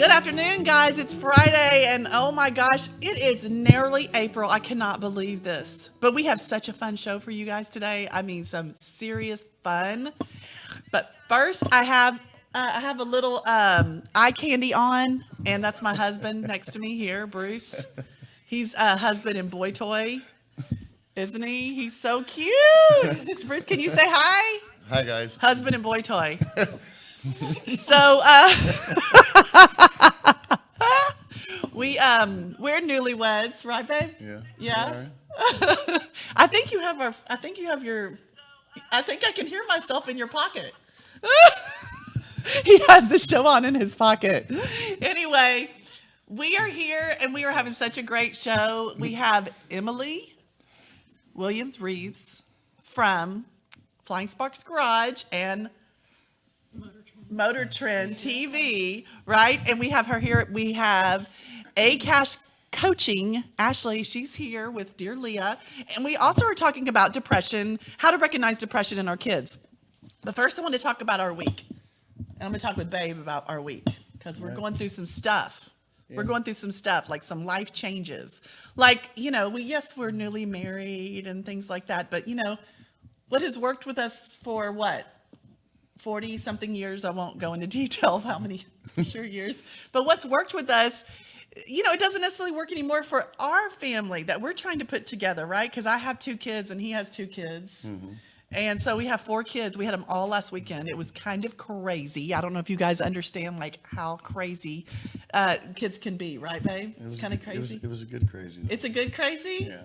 Good afternoon, guys. It's Friday, and oh my gosh, it is nearly April. I cannot believe this. But we have such a fun show for you guys today. I mean, some serious fun. But first, I have a little eye candy on, and that's my husband next to me here, Bruce. He's a husband and boy toy, isn't he? He's so cute. Bruce, can you say hi? Hi, guys. Husband and boy toy. So we're newlyweds, right, babe? Yeah. I think I can hear myself in your pocket. He has the show on in his pocket. Anyway, we are here and we are having such a great show. We have Emily Williams-Reeves from Flying Sparks Garage and Motor Trend TV, right? And we have her here. We have A-Cash Coaching, Ashley. She's here with Dear Leah. And we also are talking about depression, how to recognize depression in our kids. But first, I want to talk about our week. And I'm going to talk with Babe about our week because we're going through some stuff. Yeah. We're going through some stuff, like some life changes. Like, we're newly married and things like that. But, what has worked with us for what? 40 something years. I won't go into detail of how many years, but what's worked with us, it doesn't necessarily work anymore for our family that we're trying to put together, right? Because I have 2 kids and he has 2 kids. Mm-hmm. And so we have 4 kids. We had them all last weekend. It was kind of crazy. I don't know if you guys understand how crazy kids can be, right, babe? It's kind of crazy. It was a good crazy. It's a good crazy? Yeah.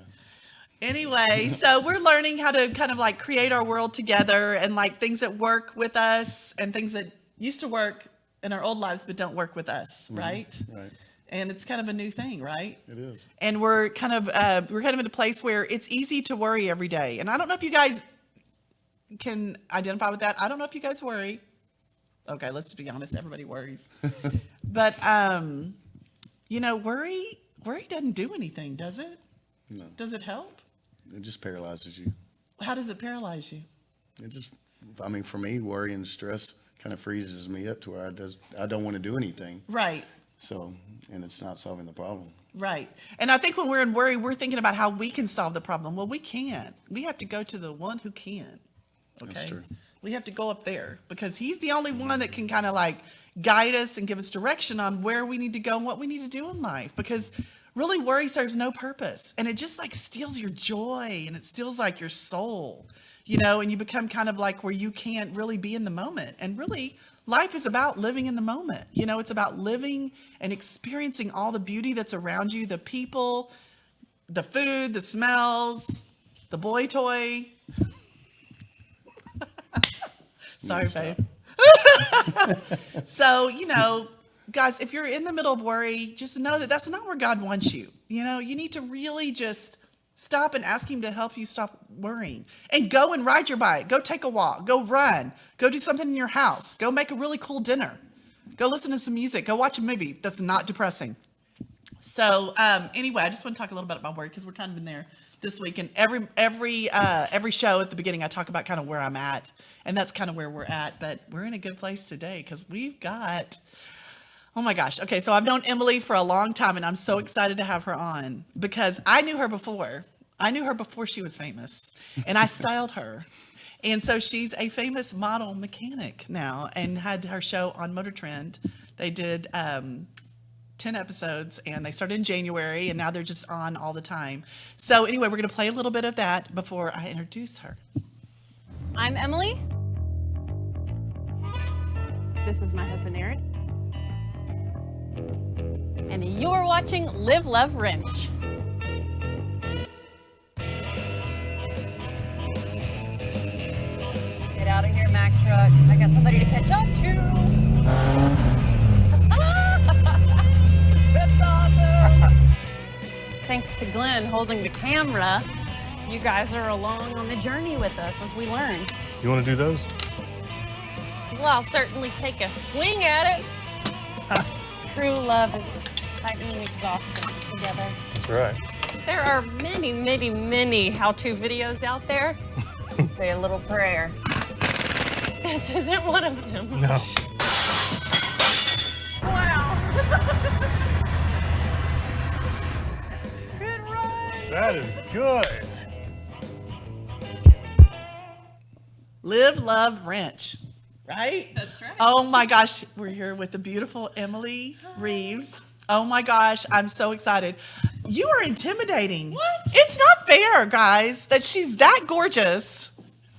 Anyway, so we're learning how to kind of like create our world together and like things that work with us and things that used to work in our old lives but don't work with us, right? Right. And it's kind of a new thing, right? It is. And we're kind of in a place where it's easy to worry every day. And I don't know if you guys can identify with that. I don't know if you guys worry. Okay, let's be honest. Everybody worries. But worry doesn't do anything, does it? No. Does it help? It just paralyzes you. How does it paralyze you? For me, worry and stress kind of freezes me up to where I don't want to do anything. Right. So, and it's not solving the problem. Right. And I think when we're in worry, we're thinking about how we can solve the problem. Well, we can't. We have to go to the one who can. Okay. That's true. We have to go up there because he's the only one that can kind of like guide us and give us direction on where we need to go and what we need to do in life. Because really, worry serves no purpose, and it just like steals your joy, and it steals like your soul, and you become kind of like where you can't really be in the moment. And really, life is about living in the moment. It's about living and experiencing all the beauty that's around you, the people, the food, the smells, the boy toy. Sorry, babe. So, guys, if you're in the middle of worry, just know that that's not where God wants you. You need to really just stop and ask him to help you stop worrying and go and ride your bike, go take a walk, go run, go do something in your house, go make a really cool dinner, go listen to some music, go watch a movie that's not depressing. So anyway, I just want to talk a little bit about worry because we're kind of in there this week. And every show at the beginning, I talk about kind of where I'm at, and that's kind of where we're at. But we're in a good place today because we've got... Oh my gosh. Okay, so I've known Emily for a long time, and I'm so excited to have her on because I knew her before. I knew her before she was famous, and I styled her. And so she's a famous model mechanic now and had her show on Motor Trend. They did 10 episodes, and they started in January, and now they're just on all the time. So anyway, we're going to play a little bit of that before I introduce her. I'm Emily. This is my husband, Eric. And you're watching Live, Love, Wrench. Get out of here, Mack truck. I got somebody to catch up to. That's awesome. Thanks to Glenn holding the camera, you guys are along on the journey with us as we learn. You want to do those? Well, I'll certainly take a swing at it. True love is tightening exhaust pins together. That's right. There are many, many, many how-to videos out there. Say a little prayer. This isn't one of them. No. Wow. That is good. Live, love, wrench. Right? That's right. Oh my gosh, we're here with the beautiful Emily Reeves. Oh my gosh, I'm so excited. You are intimidating. What? It's not fair, guys, that she's that gorgeous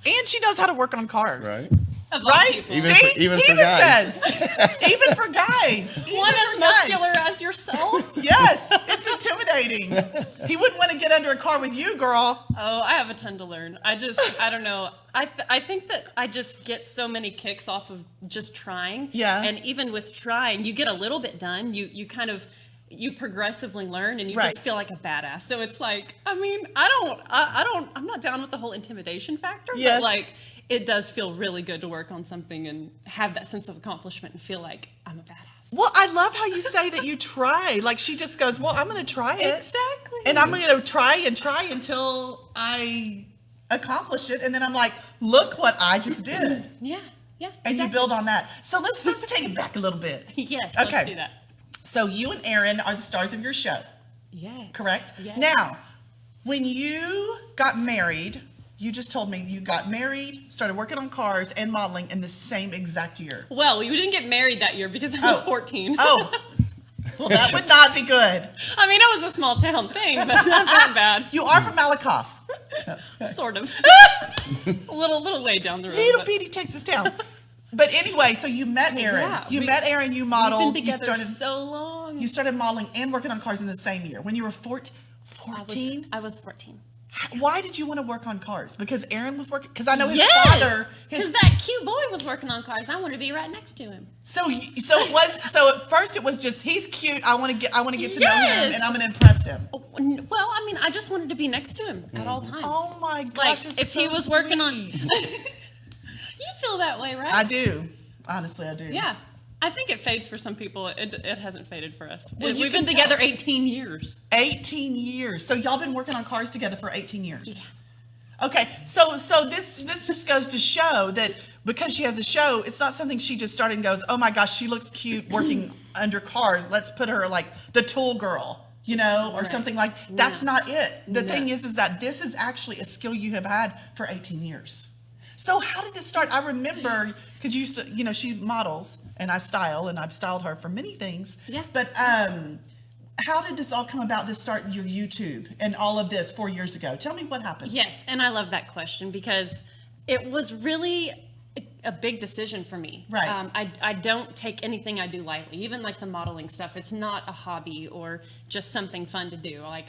and she knows how to work on cars. Right? Of all Right? people. Even See? for- even He for guys. says, even for guys. Even One for as guys. muscular as yourself. Yes, it's intimidating. He wouldn't want to get under a car with you, girl. Oh, I have a ton to learn. I don't know. I think that I just get so many kicks off of just trying. Yeah. And even with trying, you get a little bit done. You kind of, you progressively learn and you Right. just feel like a badass. So it's like, I mean, I'm not down with the whole intimidation factor, Yes. but like, it does feel really good to work on something and have that sense of accomplishment and feel like I'm a badass. Well, I love how you say that you try. Like she just goes, well, I'm going to try it. Exactly. And I'm going to try until I accomplish it. And then I'm like, look what I just did. Yeah. Yeah. And you exactly. build on that. So let's take it back a little bit. Yes. Okay. Let's do that. So you and Aaron are the stars of your show, Yes. correct? Yes. Now, when you got married, you just told me you got married, started working on cars and modeling in the same exact year. Well, we didn't get married that year because I was 14. Oh, well, that would not be good. I mean, it was a small town thing, but not that bad. You are from Malakoff, Sort of. a little way down the road. little but bitty Texas town. But anyway, so you met Aaron. Yeah, you we- met Aaron. You We've modeled. been You together started. so long. You started modeling and working on cars in the same year when you were 14. I was 14. Why did you want to work on cars? Because Aaron was working. Because I know his Yes, father. because that cute boy was working on cars. I wanted to be right next to him. So it was. So at first it was just he's cute. I want to get to know him, Yes. and I'm going to impress him. Well, I mean, I just wanted to be next to him at all times. Oh my gosh! Like it's if so he was working on, sweet. you feel that way, right? I do. Honestly, I do. Yeah. I think it fades for some people. It hasn't faded for us. Well, you We've can been together tell. 18 years. 18 years. So y'all been working on cars together for 18 years. Yeah. Okay, so this just goes to show that because she has a show, it's not something she just started and goes, oh my gosh, she looks cute working under cars. Let's put her like the tool girl, or Right. something like. That's No. not it. The No. thing is that this is actually a skill you have had for 18 years. So how did this start? I remember because you used to, she models and I style and I've styled her for many things. Yeah. But how did this all come about? This start your YouTube and all of this 4 years ago. Tell me what happened. Yes, and I love that question because it was really a big decision for me. Right. I don't take anything I do lightly, even like the modeling stuff. It's not a hobby or just something fun to do. Like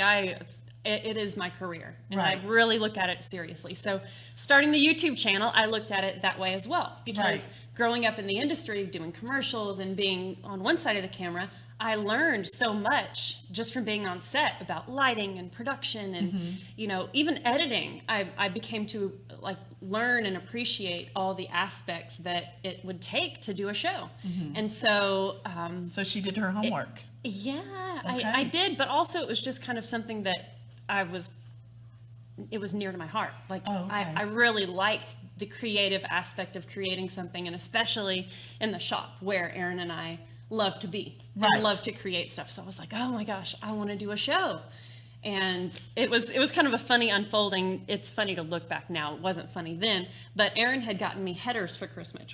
it is my career, and Right. I really look at it seriously. So starting the YouTube channel, I looked at it that way as well because Right. growing up in the industry, doing commercials and being on one side of the camera, I learned so much just from being on set about lighting and production and, even editing. I became to like learn and appreciate all the aspects that it would take to do a show. And so, So she did her homework. yeah, Okay. I did, but also it was just kind of something that it was near to my heart. Like Oh, okay. I really liked the creative aspect of creating something, and especially in the shop where Aaron and I love to be Right. and love to create stuff. So I was like, oh my gosh, I want to do a show. And it was kind of a funny unfolding. It's funny to look back now. It wasn't funny then, but Aaron had gotten me headers for Christmas.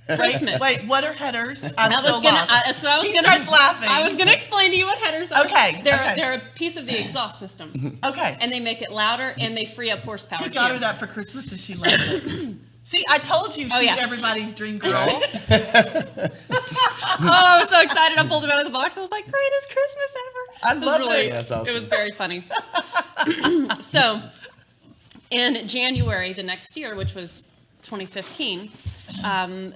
Christmas. Wait, what are headers? I'm I so was gonna. lost. That's what I was He gonna. starts laughing. I was gonna explain to you what headers are. Okay, They're okay. they're a piece of the exhaust system, Okay. and they make it louder and they free up horsepower. He got too. her that for Christmas and she loved it. See, I told you she's yeah. everybody's dream girl. Oh, I was so excited! I pulled him out of the box. I was like, "Greatest Christmas ever!" I It was love really, it. That's awesome. It was very funny. So, in January the next year, which was 2015,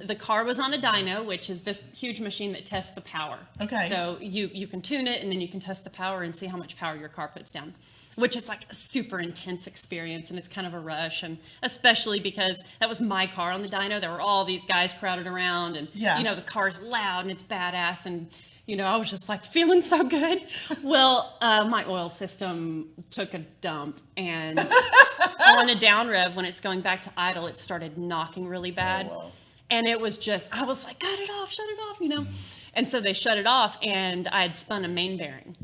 the car was on a dyno, which is this huge machine that tests the power. Okay. So you can tune it, and then you can test the power and see how much power your car puts down, which is like a super intense experience, and it's kind of a rush, and especially because that was my car on the dyno. There were all these guys crowded around, and Yeah. the car's loud and it's badass, and I was just like feeling so good. Well, my oil system took a dump, and on a down rev, when it's going back to idle, it started knocking really bad. Oh, wow. And it was just, I was like, cut it off, shut it off, And so they shut it off, and I had spun a main bearing.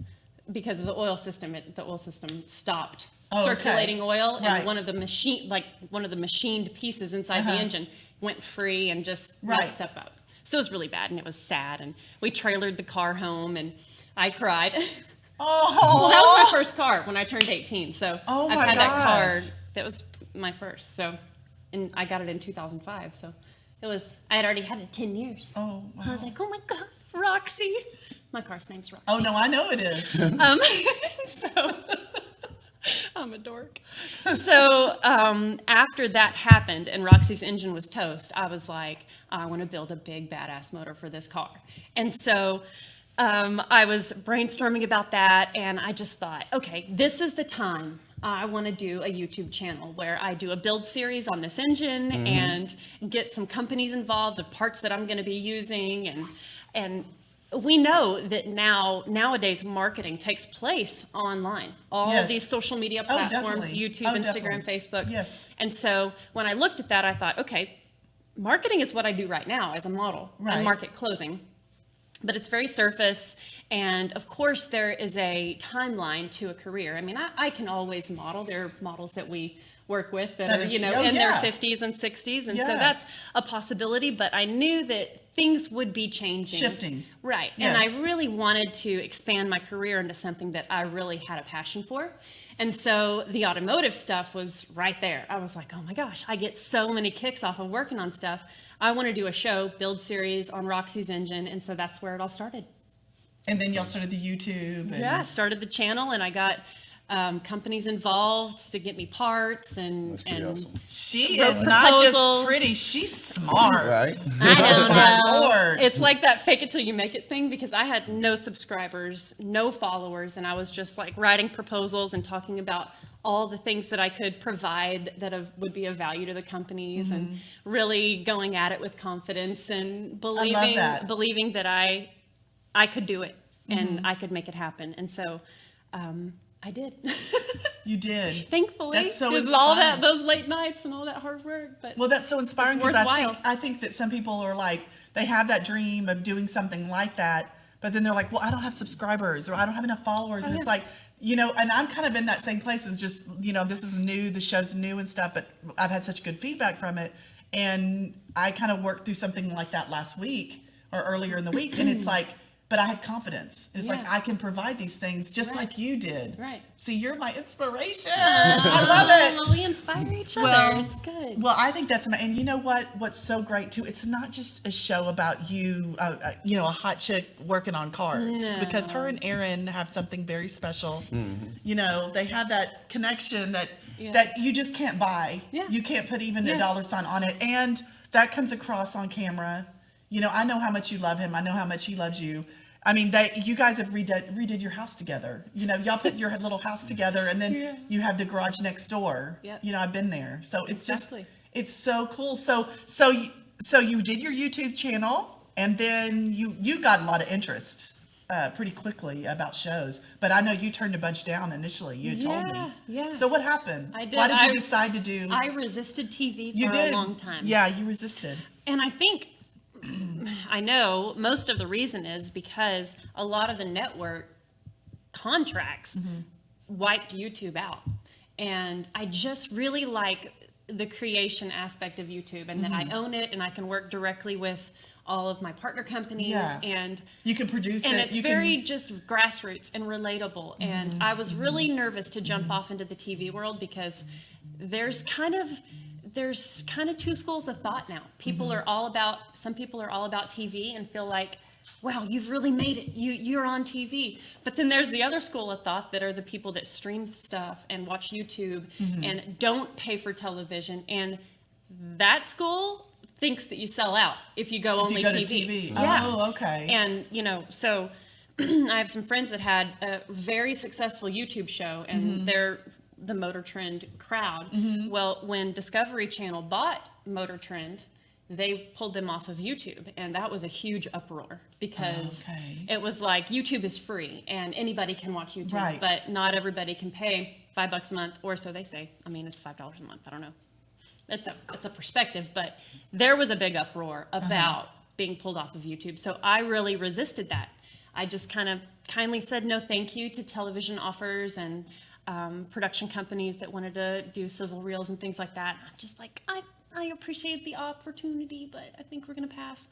because of the oil system, the oil system stopped Oh, okay. circulating oil, and Right. one of the machined pieces inside the engine went free and just Right. messed stuff up. So it was really bad, and it was sad. And we trailered the car home, and I cried. Oh, Well, that was my first car when I turned 18. So Oh I've my had that car. gosh. That was my first. So, and I got it in 2005. So I had already had it 10 years. Oh, wow. I was like, oh my God, Roxy. My car's name's Roxy. Oh, no, I know it is. So I'm a dork. So after that happened and Roxy's engine was toast, I was like, I want to build a big badass motor for this car. And so I was brainstorming about that, and I just thought, okay, this is the time. I want to do a YouTube channel where I do a build series on this engine and get some companies involved of parts that I'm going to be using, and we know that nowadays marketing takes place online. All Yes. of these social media Oh, platforms, definitely. YouTube, Oh, Instagram, definitely. Facebook. Yes. And so when I looked at that, I thought, okay, marketing is what I do right now as a model. Right. I market clothing. But it's very surface, and of course there is a timeline to a career. I mean, I can always model. There are models that we work with that are, in their 50s and 60s, and so Yeah. that's a possibility, but I knew that things would be changing. Shifting. Right, Yes. and I really wanted to expand my career into something that I really had a passion for, and so the automotive stuff was right there. I was like, oh my gosh, I get so many kicks off of working on stuff. I want to do a show, build series on Roxy's engine, and so that's where it all started. And then y'all started the YouTube. And Yeah, I started the channel, and I got companies involved to get me parts, and That's pretty awesome. She wrote is not just proposals. pretty, she's smart. Right? I don't My know. Lord. It's like that fake it till you make it thing, because I had no subscribers, no followers, and I was just like writing proposals and talking about all the things that I could provide that would be of value to the companies, and really going at it with confidence and believing that. believing that I could do it and I could make it happen. And so I did. You did. Thankfully, That's so because all inspiring. those late nights and all that hard work. But Well, that's so inspiring, It's because worthwhile. I think that some people are like, they have that dream of doing something like that, but then they're like, well, I don't have subscribers, or I don't have enough followers. And it's like, and I'm kind of in that same place as just, this is new, the show's new and stuff, but I've had such good feedback from it. And I kind of worked through something like that last week or earlier in the week. And it's like, but I had confidence. It's like, Yeah. I can provide these things just Right. like you did. Right. See, you're my inspiration. I love it. Well, we inspire each other. Well, It's good. Well, I think that's and you know what? What's so great too? It's not just a show about you, a hot chick working on cars, No. because her and Aaron have something very special. They have that connection that Yeah. that you just can't buy. Yeah. You can't put even Yeah. a dollar sign on it, and that comes across on camera. I know how much you love him. I know how much he loves you. I mean, you guys have redid your house together. Y'all put your little house together, and then Yeah. you have the garage next door. Yep. I've been there, so it's Exactly. just it's so cool. So you did your YouTube channel, and then you got a lot of interest pretty quickly about shows. But I know you turned a bunch down initially. You had told me. Yeah. So what happened? I did. Why did you I- decide to do? I resisted TV you for did a long time. Yeah, you resisted. And I think, I know most of the reason is because a lot of the network contracts wiped YouTube out. And I just really like the creation aspect of YouTube, and that I own it, and I can work directly with all of my partner companies, Yeah. and You can produce it. it's you very just grassroots and relatable. And I was really nervous to jump off into the TV world, because there's kind of two schools of thought now. Some people are all about TV and feel like, wow, you've really made it. You're on TV. But then there's the other school of thought that are the people that stream stuff and watch YouTube and don't pay for television. And that school thinks that you sell out if you go only go to TV. TV. Yeah. Oh, okay. And, so I have some friends that had a very successful YouTube show, and they're the Motor Trend crowd. Well, when Discovery Channel bought Motor Trend, they pulled them off of YouTube, and that was a huge uproar, because Okay. it was like, YouTube is free and anybody can watch YouTube, Right. but not everybody can pay $5 a month, or so they say. I mean, it's $5 a month. I don't know. It's a perspective, but there was a big uproar about being pulled off of YouTube. So I really resisted that. I just kind of kindly said no thank you to television offers and production companies that wanted to do sizzle reels and things like that. I'm just like, I appreciate the opportunity, but I think we're going to pass.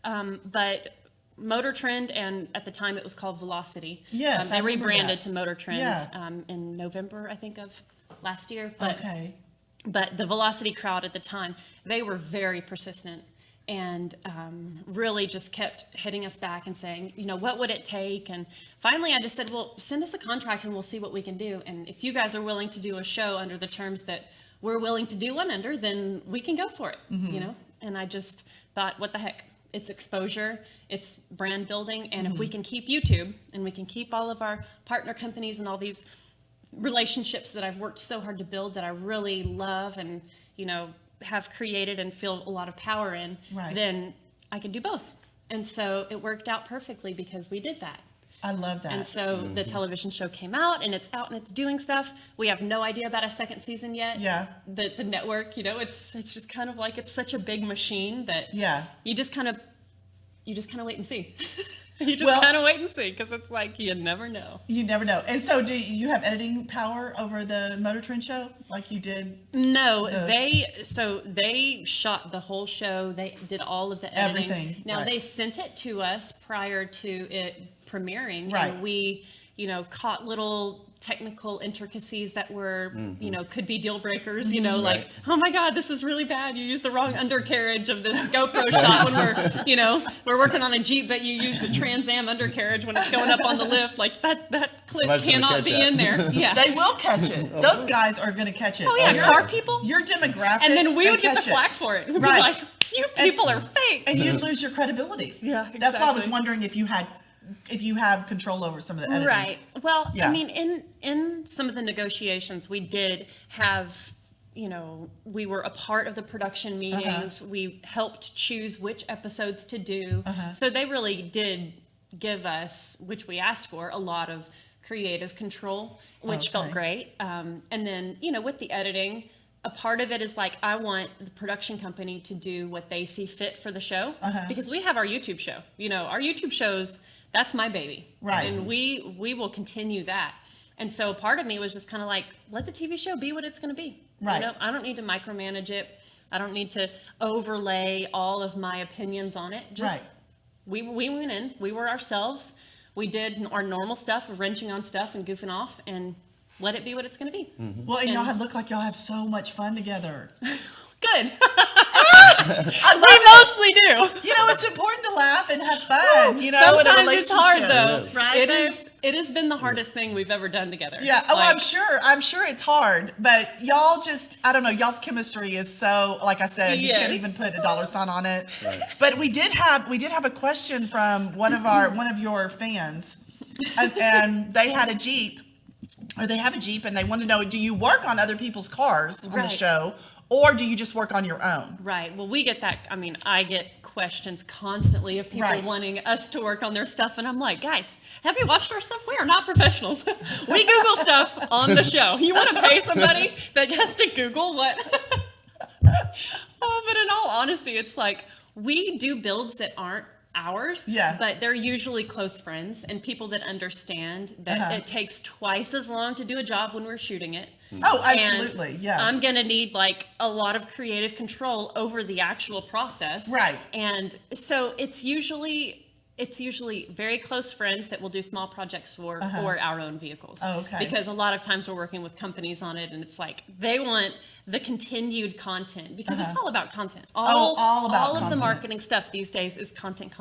But Motor Trend, and at the time it was called Velocity. Yes, they I remember rebranded that. to Motor Trend Yeah. in November, I think, of last year. But, Okay. but the Velocity crowd at the time, they were very persistent and really just kept hitting us back and saying, you know, what would it take? And finally, I just said, well, send us a contract and we'll see what we can do. And if you guys are willing to do a show under the terms that we're willing to do one under, then we can go for it, you know? And I just thought, what the heck? It's exposure, it's brand building, and if we can keep YouTube and we can keep all of our partner companies and all these relationships that I've worked so hard to build that I really love and, you know, have created and feel a lot of power in, Right. then I can do both. And so it worked out perfectly because we did that. I love that. And so the television show came out and it's out and it's doing stuff. We have no idea about a second season yet. Yeah. The network, you know, it's just kind of like, it's such a big machine that Yeah. you just kind of wait and see. You just Well- kind of wait and see because it's like, you never know. You never know. And so do you have editing power over the Motor Trend show like you did? No, The- they shot the whole show. They did all of the editing. Everything, Now right. they sent it to us prior to it premiering, Right. and we, you know, caught little technical intricacies that were, you know, could be deal breakers. You know, like, oh my God, this is really bad. You used the wrong undercarriage of this GoPro shot when we're, you know, we're working on a Jeep, but you use the Trans Am undercarriage when it's going up on the lift. Like that clip Somebody's gonna cannot catch be that. in there. Yeah. They will catch it. Those guys are going to catch it. Oh yeah, Your- car people. Your demographic. And then we they would get the catch it. flack for it. We'd Right. be like, you people are fake. And you'd lose your credibility. Yeah, That's why I was exactly. wondering if you have control over some of the editing. Right. Well, Yeah. I mean, in some of the negotiations, we did have, you know, we were a part of the production meetings. We helped choose which episodes to do. So they really did give us, which we asked for, a lot of creative control, which felt Okay. great. And then, you know, with the editing, a part of it is like, I want the production company to do what they see fit for the show, because we have our YouTube show. You know, our YouTube shows, that's my baby. Right. And we will continue that. And so part of me was just kind of like, let the TV show be what it's going to be. Right. You know, I don't need to micromanage it. I don't need to overlay all of my opinions on it. Just, Right. we went in, we were ourselves. We did our normal stuff of wrenching on stuff and goofing off, and let it be what it's going to be. Well, and y'all look like y'all have so much fun together. Good. We Mostly do. You know, it's important to laugh and have fun. You know, in a Sometimes it's hard relationship. though. It is. Right, It babe? is. It has been the hardest thing we've ever done together. Yeah. Oh, Like, I'm sure it's hard, but y'all just, I don't know, y'all's chemistry is so, like I said, you can't Yes. even put a dollar sign on it. But we did have a question from one of your fans, and they had a Jeep, or they have a Jeep, and they want to know, do you work on other people's cars on the Right. show, or do you just work on your own? Right. Well, we get that. I mean, I get questions constantly of people Right. wanting us to work on their stuff. And I'm like, guys, have you watched our stuff? We are not professionals. We Google stuff on the show. You want to pay somebody that has to Google what? Oh, but in all honesty, it's like we do builds that aren't ours, Yeah. but they're usually close friends and people that understand that it takes twice as long to do a job when we're shooting it. Oh, And absolutely. Yeah. I'm going to need like a lot of creative control over the actual process. Right. And so it's usually very close friends that will do small projects for our own vehicles. Oh, okay. Because a lot of times we're working with companies on it and it's like they want the continued content because it's all about content. all about all of the content. marketing stuff these days is content.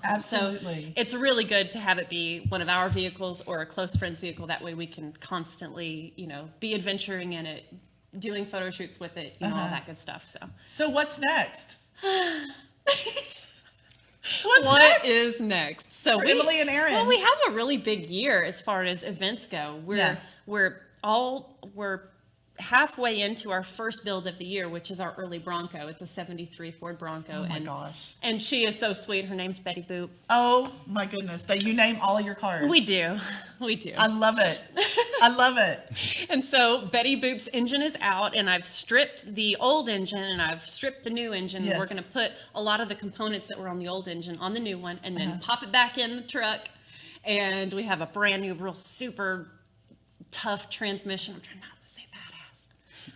Absolutely. So it's really good to have it be one of our vehicles or a close friend's vehicle. That way we can constantly, you know, be adventuring in it, doing photo shoots with it, you know, all that good stuff. So So what's next? What is next? So For Emily and Aaron. Well, we have a really big year as far as events go. Yeah. We're halfway into our first build of the year, which is our early Bronco. It's a 73 Ford Bronco. Oh my gosh. And she is so sweet. Her name's Betty Boop. Oh my goodness. That you name all your cars. We do. We do. I love it. I love it. And so Betty Boop's engine is out, and I've stripped the old engine and I've stripped the new engine. Yes. And we're going to put a lot of the components that were on the old engine on the new one and then pop it back in the truck. and we have a brand new, real super tough transmission. I'm trying not to say badass.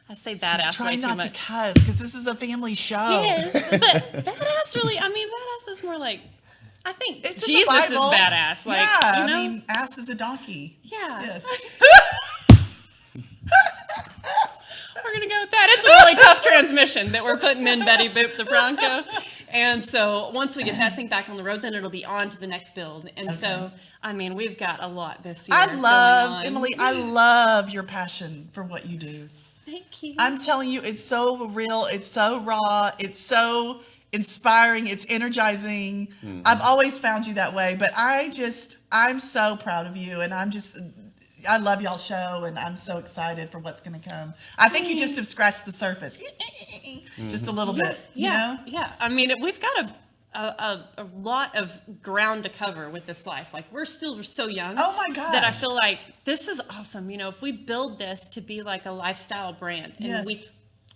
I say badass She's trying way too not much. to cuss because this is a family show. Yes, but badass really, I mean, badass is more like, I think It's in the Jesus is Bible. badass. Like, yeah, you know? I mean, ass is a donkey. Yeah. Yes. We're going to go with that. It's a really tough transmission that we're putting in Betty Boop the Bronco. And so once we get that thing back on the road, then it'll be on to the next build. And so, I mean, we've got a lot this year. I love, going on. Emily, I love your passion for what you do. Thank you. I'm telling you, it's so real, it's so raw, it's so inspiring, it's energizing. I've always found you that way, but I'm so proud of you, and I love y'all's show, and I'm so excited for what's going to come. I think you just have scratched the surface, just a little bit, you know? Yeah. I mean, we've got a lot of ground to cover with this life. Like, we're still so young. Oh my gosh. That I feel like this is awesome. You know, if we build this to be like a lifestyle brand, and Yes.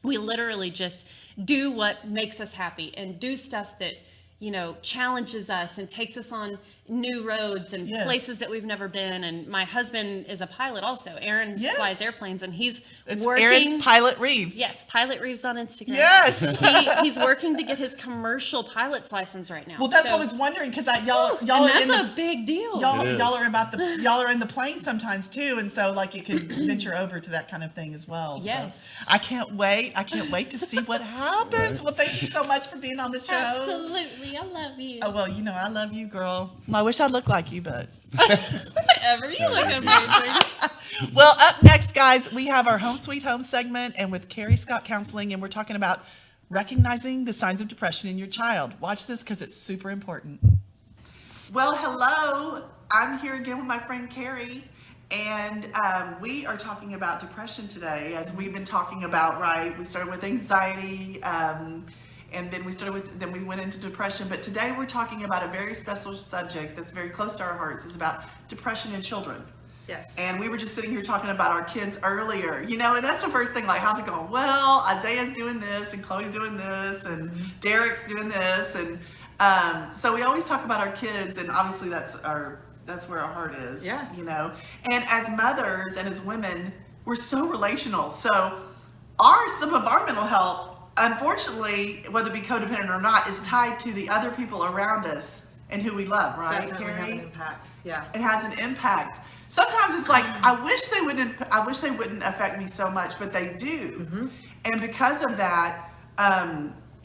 we literally just do what makes us happy and do stuff that, you know, challenges us and takes us on new roads and Yes. places that we've never been. And my husband is a pilot also. Aaron Yes. flies airplanes, and he's It's working. Aaron Pilot Reeves. Yes, Pilot Reeves on Instagram. Yes. He's working to get his commercial pilot's license right now. Well, that's So- what I was wondering, because y'all and are that's in a the, big deal. y'all It is. y'all are in the plane sometimes too, and so like you could venture over to that kind of thing as well. Yes. So I can't wait to see what happens. Well, thank you so much for being on the show. Absolutely, I love you. Oh, well, you know, I love you, girl. I wish I looked like you, but. Whatever, you look amazing. Well, up next, guys, we have our Home Sweet Home segment, and with Carrie Scott Counseling, and we're talking about recognizing the signs of depression in your child. Watch this because it's super important. Well, hello. I'm here again with my friend Carrie, and we are talking about depression today, as we've been talking about, right? We started with anxiety, and then we went into depression. But today we're talking about a very special subject that's very close to our hearts. It's about depression in children. Yes. And we were just sitting here talking about our kids earlier, you know, and that's the first thing, like, how's it going? Well, Isaiah's doing this, and Chloe's doing this, and Derek's doing this, and so we always talk about our kids, and obviously that's where our heart is. Yeah. You know, and as mothers and as women, we're so relational. So some of our mental health, unfortunately, whether it be codependent or not, is tied to the other people around us and who we love, right, Definitely Carrie? have an impact. Yeah. It has an impact. Sometimes it's like, I wish they wouldn't affect me so much, but they do. And because of that,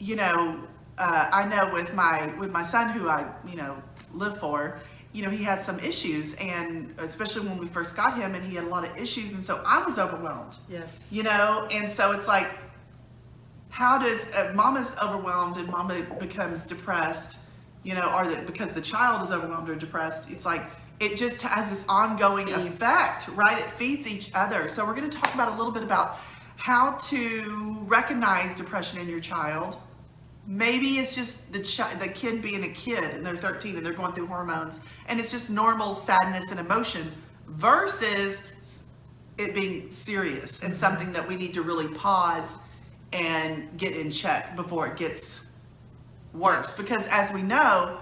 you know, I know with my son, who I, you know, live for, you know, he has some issues, and especially when we first got him, and he had a lot of issues, and so I was overwhelmed. Yes. You know, and so it's like, how does mama's overwhelmed and mama becomes depressed, you know, or because the child is overwhelmed or depressed? It's like, it just has this ongoing effect, right? It feeds each other. So we're going to talk about a little bit about how to recognize depression in your child. Maybe it's just the kid being a kid, and they're 13 and they're going through hormones, and it's just normal sadness and emotion, versus it being serious and something that we need to really pause and get in check before it gets worse. Because as we know,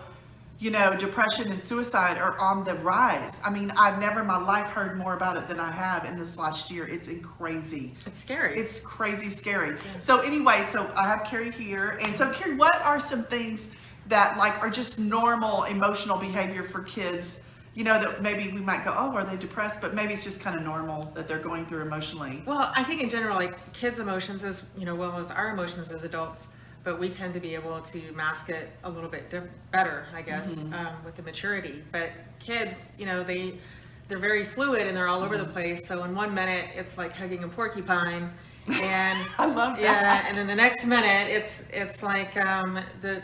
you know, depression and suicide are on the rise. I mean, I've never in my life heard more about it than I have in this last year. It's crazy. It's scary. It's crazy scary. So anyway, so I have Carrie here. And so Carrie, what are some things that like are just normal emotional behavior for kids, you know, that maybe we might go, oh, are they depressed? But maybe it's just kind of normal that they're going through emotionally. Well, I think in general, like kids' emotions as, you know, well as our emotions as adults, but we tend to be able to mask it a little bit better, I guess, with the maturity. But kids, you know, they're very fluid and they're all over the place. So in 1 minute, it's like hugging a porcupine, and I love that. Yeah, and then the next minute, it's like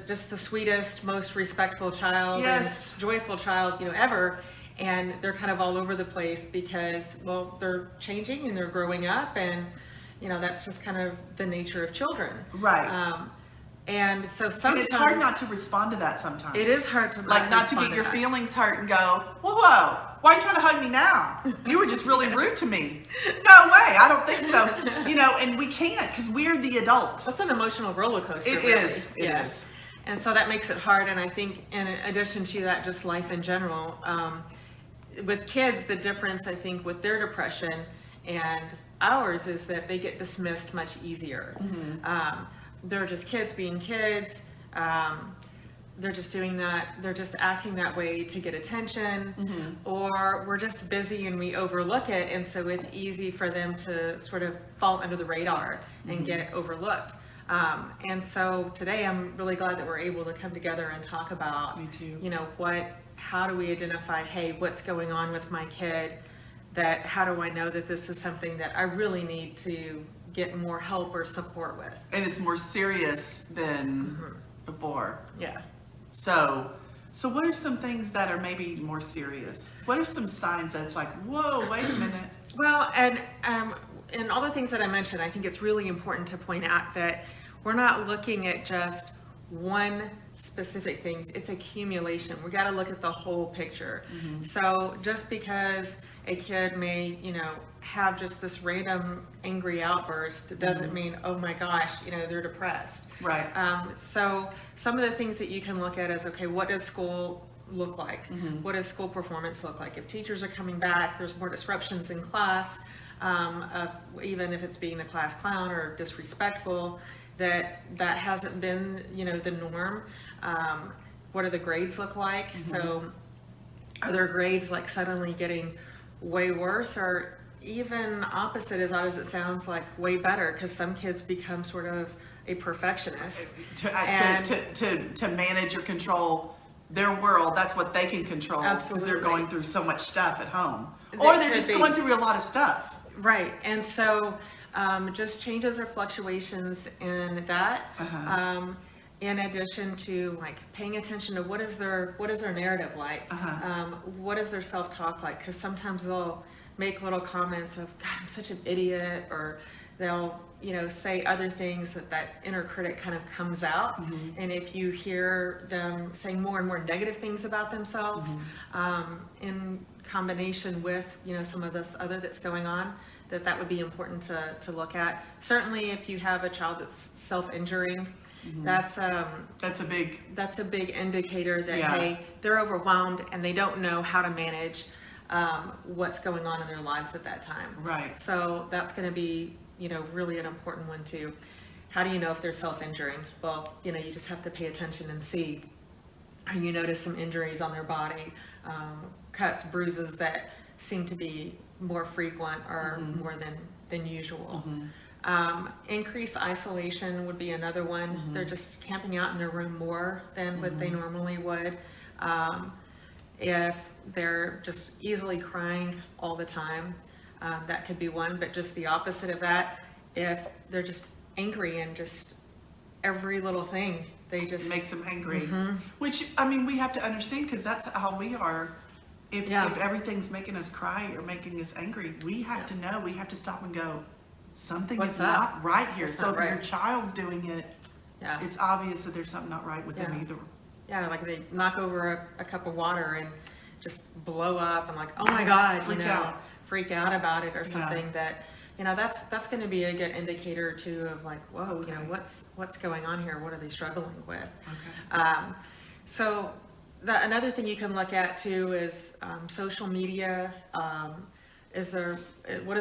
just the sweetest, most respectful child Yes. and joyful child, you know, ever. And they're kind of all over the place because, well, they're changing and they're growing up, and you know, that's just kind of the nature of children. Right. And so And sometimes it's hard not to respond to that sometimes. it is hard to Like not to respond get your that. feelings hurt and go, whoa, why are you trying to hug me now? You were just really rude to me. No way, I don't think so. You know, and we can't, because we're the adults. That's an emotional roller coaster. It really. is. It Yeah. is. And so that makes it hard. And I think in addition to that, just life in general, with kids, the difference I think with their depression and ours is that they get dismissed much easier. They're just kids being kids. They're just doing that. They're just acting that way to get attention, or we're just busy and we overlook it, and so it's easy for them to sort of fall under the radar and get overlooked. And so today I'm really glad that we're able to come together and talk about, Me too. you know, how do we identify, hey, what's going on with my kid? How do I know that this is something that I really need to get more help or support with? And it's more serious than before. Yeah. So what are some things that are maybe more serious? What are some signs that's like, whoa, wait a minute? Well, and all the things that I mentioned, I think it's really important to point out that we're not looking at just one specific things. It's accumulation. We got to look at the whole picture. So just because a kid may, you know, have just this random angry outburst, it doesn't mean, oh my gosh, you know, they're depressed. Right. So some of the things that you can look at is, okay, what does school look like? What does school performance look like? If teachers are coming back, there's more disruptions in class, even if it's being the class clown or disrespectful, that hasn't been, you know, the norm. What do the grades look like? So are their grades like suddenly getting way worse, or even opposite, as odd as it sounds, like way better, because some kids become sort of a perfectionist. To manage or control their world, that's what they can control. Because they're Absolutely. going through so much stuff at home. They Or they're could just be. going through a lot of stuff. Right, and so just changes or fluctuations in that. In addition to like paying attention to what is their narrative like, what is their self-talk like? Because sometimes they'll make little comments of, God, I'm such an idiot, or they'll, you know, say other things that inner critic kind of comes out. And if you hear them saying more and more negative things about themselves, in combination with, you know, some of this other that's going on, that would be important to look at. Certainly if you have a child that's self-injuring, that's a big indicator that, Yeah. hey, they're overwhelmed and they don't know how to manage what's going on in their lives at that time. Right. So that's going to be, you know, really an important one too. How do you know if they're self-injuring? Well, you know, you just have to pay attention and see. You notice some injuries on their body, cuts, bruises that seem to be more frequent or more than usual. Increased isolation would be another one. They're just camping out in their room more than what they normally would. If they're just easily crying all the time, that could be one. But just the opposite of that, if they're just angry and just every little thing, they just Makes them angry. Which, I mean, we have to understand, because that's how we are. If everything's making us cry or making us angry, we have to know, we have to stop and go, something What's is up? not right here. What's So not if your right? child's doing it, yeah. it's obvious that there's something not right with them Yeah. either. Yeah, like they knock over a cup of water and just blow up and like, oh my God, Freak you know, out. freak out about it or Yeah. something that, you know, that's going to be a good indicator too of like, whoa, you know, what's going on here? What are they struggling with? So another thing you can look at too is social media. What is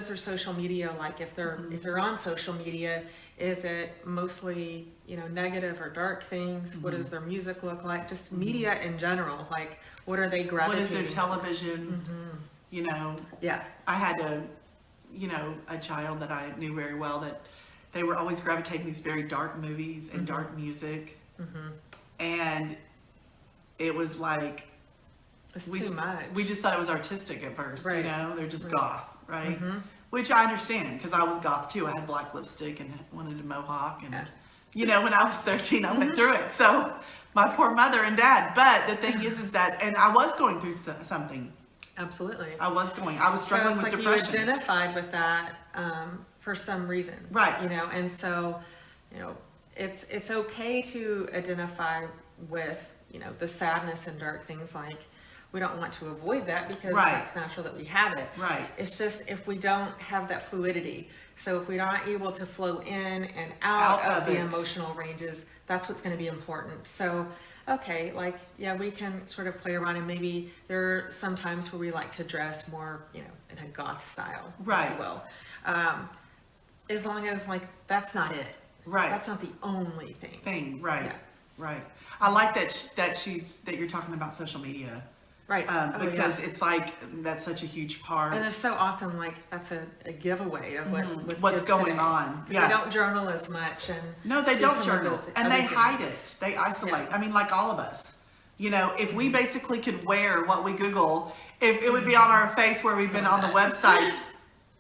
their social media like? If they're on social media, is it mostly, you know, negative or dark things? What does their music look like? Just media in general, like what are they What gravitating? is their television? You know, Yeah. I had a child that I knew very well that they were always gravitating these very dark movies and dark music. And it was like, It's we too much. We just thought it was artistic at first, you Right. know, they're just goth, right? Which I understand, because I was goth too. I had black lipstick and wanted a mohawk, and Yeah. you know, when I was 13, I went through it. So my poor mother and dad. But the thing is that, and I was going through something. Absolutely. I was struggling so with it's like depression. you identified with that for some reason, Right. You know, and so, you know, it's okay to identify with, you know, the sadness and dark things. Like we don't want to avoid that because Right. that's natural that we have it. Right. It's just if we don't have that fluidity. So if we're not able to flow in and out of the it. emotional ranges, that's what's going to be important. So okay, like, yeah, we can sort of play around, and maybe there are some times where we like to dress more, you know, in a goth style, if Right. you will. As long as, like, that's not it. Right. That's not the only thing. Right, Yeah. right. I like that you're talking about social media. Right. Oh, Because yeah. it's like, that's such a huge part. And there's so often, like, that's a giveaway of with What's kids going today. on. 'Cause Yeah. They don't journal as much, and No, they do don't some of journal, those and other they hide things. it. They isolate. Yeah. I mean, like all of us. You know, if we basically could wear what we Google, if it would be on our face where we've been on the websites,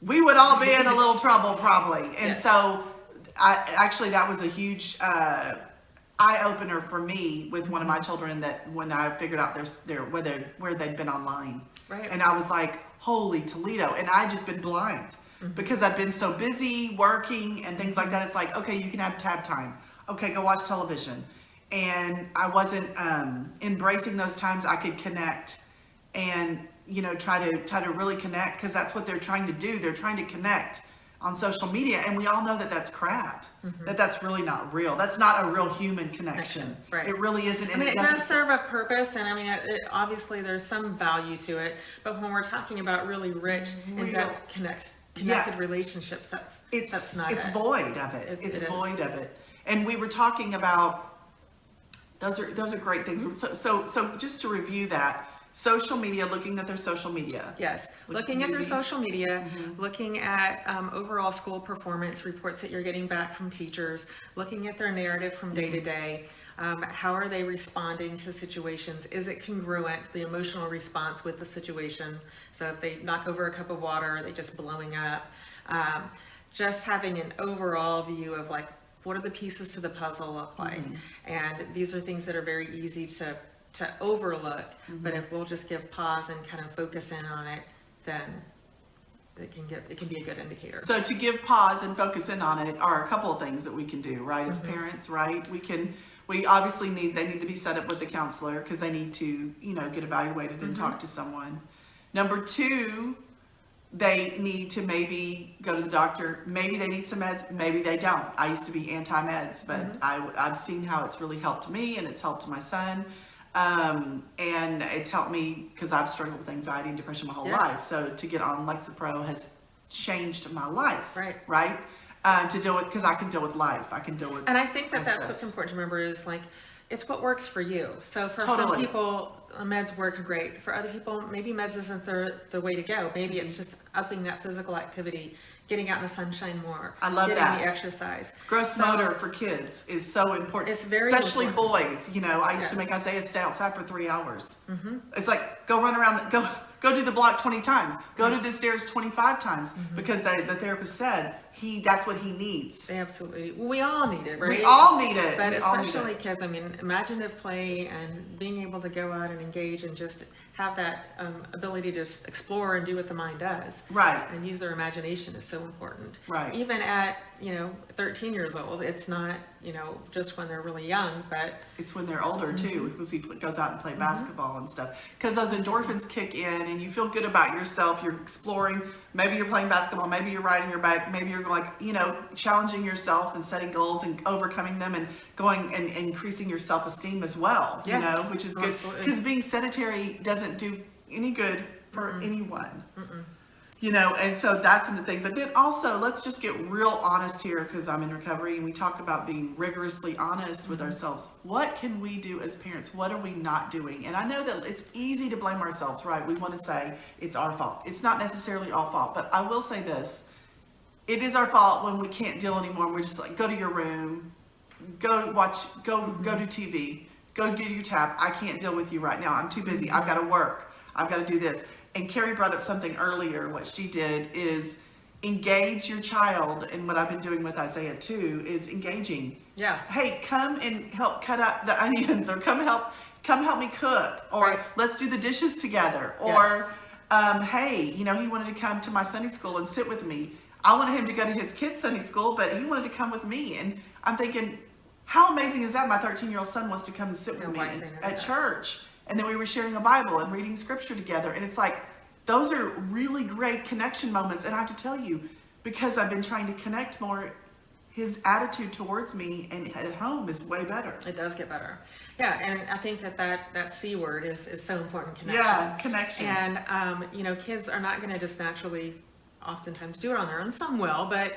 we would all be in a little trouble probably. And Yes. so, that was a huge eye opener for me with one of my children, that when I figured out where they'd been online, Right. and I was like, holy Toledo, and I just been blind because I've been so busy working and things like that. It's like, okay, you can have tab time. Okay, go watch television. And I wasn't embracing those times I could connect and, you know, try to really connect, because that's what they're trying to do. They're trying to connect on social media, and we all know that that's crap. That's really not real. That's not a real human connection. Right. It really isn't. I and mean, it doesn't- does serve a purpose, and I mean, obviously there's some value to it, but when we're talking about really rich, in-depth connected relationships, that's not it's it. void of it. It It's is. void of it. And we were talking about those are great things. So just to review that, social media, looking at their social media. Yes, Like looking at their movies. social media, looking at overall school performance reports that you're getting back from teachers, looking at their narrative from day to day. How are they responding to situations? Is it congruent, the emotional response with the situation? So if they knock over a cup of water, are they just blowing up? Just having an overall view of, like, what are the pieces to the puzzle look like? And these are things that are very easy to overlook, but if we'll just give pause and kind of focus in on it, then it can be a good indicator. So to give pause and focus in on it are a couple of things that we can do, right? As parents, right? We obviously they need to be set up with the counselor, because they need to, you know, get evaluated and talk to someone. Number two, they need to maybe go to the doctor. Maybe they need some meds, maybe they don't. I used to be anti-meds, but I've seen how it's really helped me, and it's helped my son. And it's helped me because I've struggled with anxiety and depression my whole Yeah. life. So to get on Lexapro has changed my life. Right. Right. To deal with, because I can deal with life. I can deal with. And I think that my that's stress. what's important to remember is, like, it's what works for you. So for some Totally. people, meds work great. For other people, maybe meds isn't the way to go. Maybe it's just upping that physical activity, getting out in the sunshine more. I love getting that. the exercise. Gross So- motor for kids is so important. It's very especially important. boys. You know, I used to Yes. make Isaiah stay outside for 3 hours. It's like, go run around, go do the block 20 times, go to the stairs 25 times, because the therapist said that's what he needs. Absolutely. Well, we all need it, right? We all need it. But We all need especially it. kids, I mean, imaginative play and being able to go out and engage and just have that ability to just explore and do what the mind does. Right. And use their imagination is so important. Right. Even at, 13 years old, it's not, just when they're really young, but It's when they're older too, because he goes out and play basketball and stuff. Because those endorphins kick in, and you feel good about yourself. You're exploring. Maybe you're playing basketball. Maybe you're riding your bike. Maybe you're like, challenging yourself and setting goals and overcoming them, and going and increasing your self-esteem as well. Yeah. Which is good. Absolutely. Because being sedentary doesn't do any good for anyone. And so that's the thing. But then also, let's just get real honest here, because I'm in recovery, and we talk about being rigorously honest with ourselves. What can we do as parents? What are we not doing? And I know that it's easy to blame ourselves, right? We want to say it's our fault. It's not necessarily our fault, but I will say this. It is our fault when we can't deal anymore, and we're just like, go to your room, go do TV, go get your tab. I can't deal with you right now. I'm too busy. I've got to work. I've got to do this. And Carrie brought up something earlier. What she did is engage your child. And what I've been doing with Isaiah too is engaging. Yeah. Hey, come and help cut up the onions, or come help me cook, or Right. let's do the dishes together. Or, Yes. hey, he wanted to come to my Sunday school and sit with me. I wanted him to go to his kids' Sunday school, but he wanted to come with me. And I'm thinking, how amazing is that? My 13-year-old son wants to come and sit with me why say no to at that? church. And then we were sharing a Bible and reading scripture together. And it's like, those are really great connection moments. And I have to tell you, because I've been trying to connect more, his attitude towards me and at home is way better. It does get better. Yeah, and I think that C word is so important, connection. Yeah, connection. And, you know, kids are not going to just naturally oftentimes do it on their own. Some will, but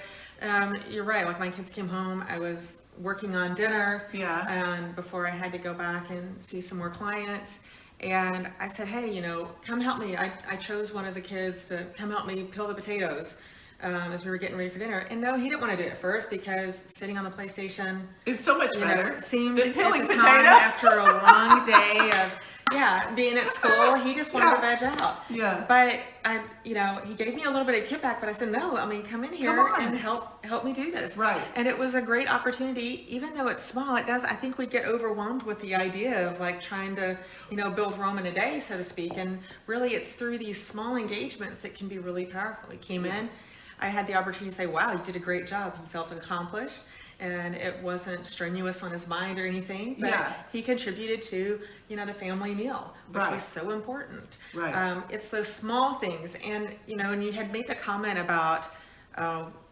you're right. Like my kids came home, I was working on dinner. Yeah. And before I had to go back and see some more clients. And I said, hey, you know, come help me. I chose one of the kids to come help me peel the potatoes as we were getting ready for dinner. And no, he didn't want to do it first because sitting on the PlayStation, It's so much you better know, seemed than at peeling the potatoes. time after a long day of being at school, he just wanted to veg out. Yeah. But you know, he gave me a little bit of kickback, but I said, no, I mean, come in here Come on. and help me do this. Right. And it was a great opportunity, even though it's small. I think we get overwhelmed with the idea of like trying to, you know, build Rome in a day, so to speak. And really, it's through these small engagements that can be really powerful. He came in, I had the opportunity to say, wow, you did a great job. He felt accomplished. And it wasn't strenuous on his mind or anything, but he contributed to, you know, the family meal, which was so important. Right. It's those small things. And, you know, and you had made the comment about,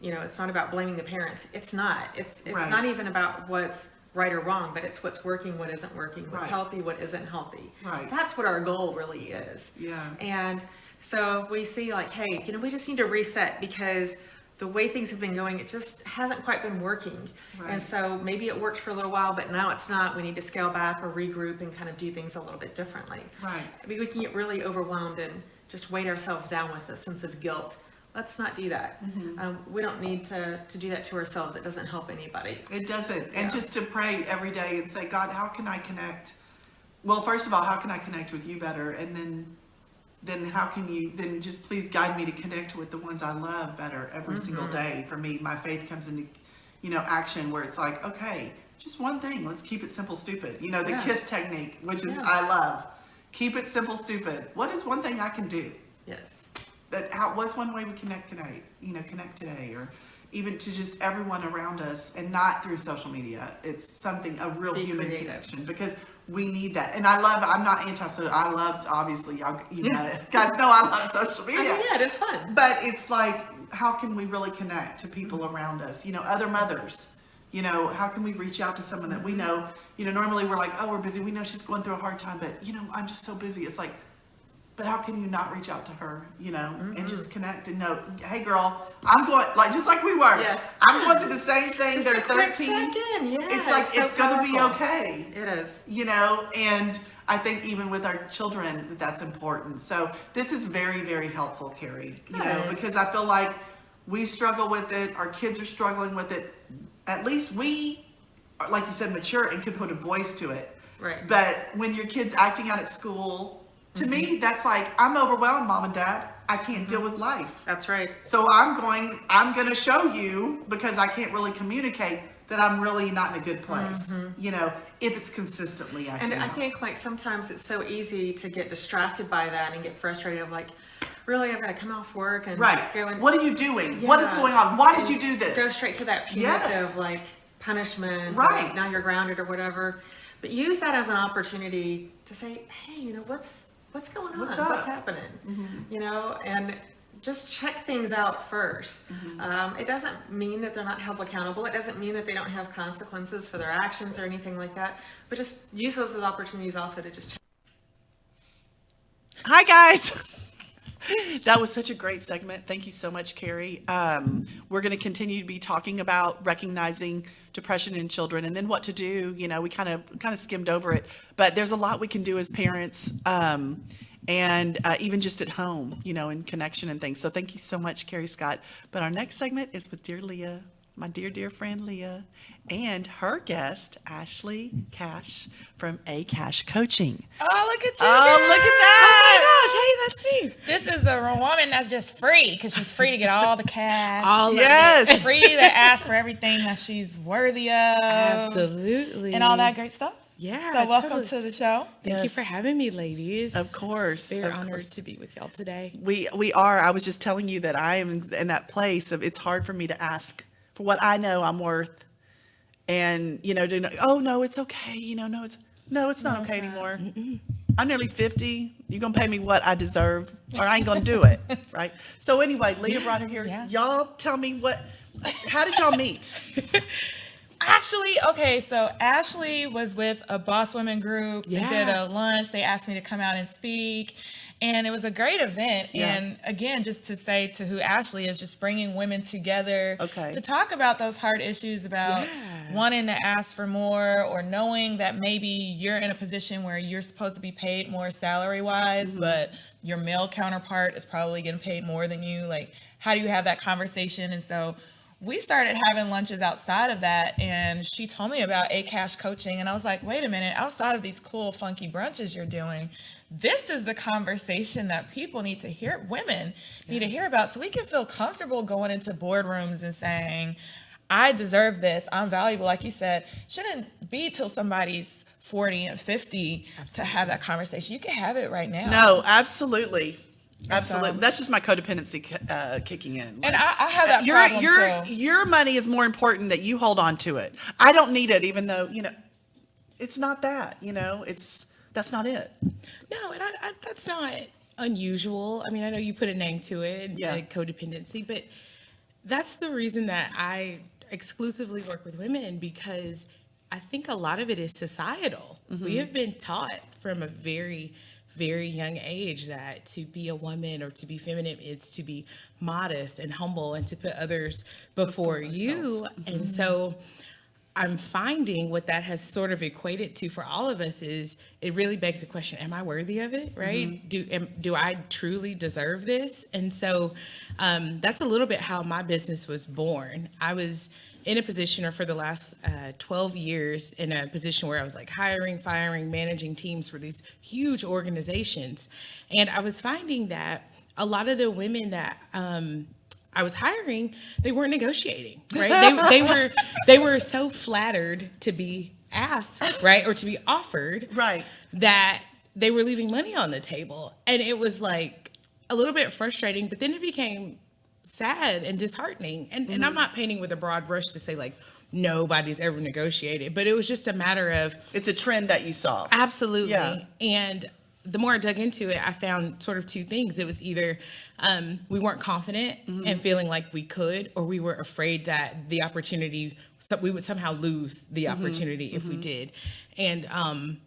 you know, it's not about blaming the parents. It's not. It's Right. not even about what's right or wrong, but it's what's working, what isn't working, what's Right. healthy, what isn't healthy. Right. That's what our goal really is. Yeah. And so we see like, hey, you know, we just need to reset because the way things have been going, it just hasn't quite been working. Right. And so maybe it worked for a little while, but now it's not. We need to scale back or regroup and kind of do things a little bit differently. Right. I mean, we can get really overwhelmed and just weight ourselves down with a sense of guilt. Let's not do that. We don't need to do that to ourselves. It doesn't help anybody. It doesn't. And Yeah. just to pray every day and say, God, how can I connect? Well, first of all, how can I connect with you better? And then how can you, then just please guide me to connect with the ones I love better every single day. For me, my faith comes into, you know, action where it's like, okay, just one thing. Let's keep it simple, stupid. You know, the KISS technique, which is, I love. Keep it simple, stupid. What is one thing I can do? Yes. What's one way we connect today, or even to just everyone around us, and not through social media. It's something, a real human creative. connection, because we need that. And I'm not anti-social. I love, obviously, you guys know I love social media. I mean, yeah, it is fun. But it's like, how can we really connect to people around us? You know, other mothers. You know, how can we reach out to someone that we know? You know, normally we're like, oh, we're busy. We know she's going through a hard time, but, you know, I'm just so busy. It's like, but how can you not reach out to her, you know, and just connect and know, hey, girl, I'm going, like, just like we were. Yes. I'm going through the same thing. Just They're a quick 13. check-in. Yeah, It's like, so it's going to be powerful. okay. It is. You know, and I think even with our children, that's important. So this is very, very helpful, Carrie, you know, Good. because I feel like we struggle with it. Our kids are struggling with it. At least we are, like you said, mature and can put a voice to it. Right. But when your kid's acting out at school, to me, that's like, I'm overwhelmed, Mom and Dad. I can't deal with life. That's right. So I'm going to show you, because I can't really communicate, that I'm really not in a good place, you know, if it's consistently acting And I out. think like sometimes it's so easy to get distracted by that and get frustrated of like, really, I've got to come off work and Right. go and What are you doing? What is Yeah. going on? Why did and you do this? Go straight to that punitive Yes. like punishment. Right. Like, now you're grounded or whatever. But use that as an opportunity to say, hey, you know, what's going on? What's up? What's happening? You know, and just check things out first. It doesn't mean that they're not held accountable. It doesn't mean that they don't have consequences for their actions or anything like that. But just use those as opportunities also to just check. Hi, guys. That was such a great segment. Thank you so much, Carrie. We're going to continue to be talking about recognizing depression in children and then what to do. You know, we kind of skimmed over it, but there's a lot we can do as parents, and even just at home, you know, in connection and things. So thank you so much, Carrie Scott. But our next segment is with dear Leah, my dear friend Leah, and her guest, Ashley Cash from A Cash Coaching. Oh, look at you. Oh, girl. look at that. Oh my gosh. Hey, that's me. This is a woman that's just free because she's free to get all the cash. All of Yes. it. Free to ask for everything that she's worthy of. Absolutely. And all that great stuff. Yeah, So welcome totally. to the show. Thank you Yes. for having me, ladies. Of course. Very of honored course. to be with y'all today. We are. I was just telling you that I am in that place of it's hard for me to ask for what I know I'm worth, and you know, to know, oh no, it's okay. You know, no, it's not okay anymore. I'm nearly 50. You're gonna pay me what I deserve, or I ain't gonna do it, right? So anyway, Leah brought her here. Yeah. Y'all tell me How did y'all meet? Actually, okay, so Ashley was with a Boss Women group. Yeah. They did a lunch. They asked me to come out and speak. And it was a great event. Yeah. And again, just to say to who Ashley is, just bringing women together Okay. to talk about those hard issues about wanting to ask for more, or knowing that maybe you're in a position where you're supposed to be paid more salary wise, but your male counterpart is probably getting paid more than you. Like, how do you have that conversation? And so we started having lunches outside of that, and she told me about A-Cash coaching, and I was like, wait a minute, outside of these cool, funky brunches you're doing, this is the conversation that people need to hear, women need to hear about, so we can feel comfortable going into boardrooms and saying, I deserve this, I'm valuable. Like you said, shouldn't be till somebody's 40 and 50 to have that conversation. You can have it right now. No, absolutely. Absolutely. That's just my codependency kicking in. And I have that problem too. Your money is more important that you hold on to it. I don't need it, even though, it's not that, that's not it. No, and I that's not unusual. I mean, I know you put a name to it and Yeah. said codependency, but that's the reason that I exclusively work with women, because I think a lot of it is societal. We have been taught from a very, very young age that to be a woman or to be feminine is to be modest and humble and to put others before you. And so I'm finding what that has sort of equated to for all of us is it really begs the question, am I worthy of it, right? Do I truly deserve this? And so that's a little bit how my business was born. I was in a position, or for the last 12 years, in a position where I was like hiring, firing, managing teams for these huge organizations. And I was finding that a lot of the women that I was hiring, they weren't negotiating, right? They were so flattered to be asked, right, or to be offered, Right. that they were leaving money on the table. And it was like a little bit frustrating, but then it became sad and disheartening. And I'm not painting with a broad brush to say like nobody's ever negotiated, but it was just a matter of It's a trend that you saw. absolutely. Yeah. And the more I dug into it, I found sort of two things. It was either we weren't confident and feeling like we could, or we were afraid that the opportunity, we would somehow lose the opportunity if we did. And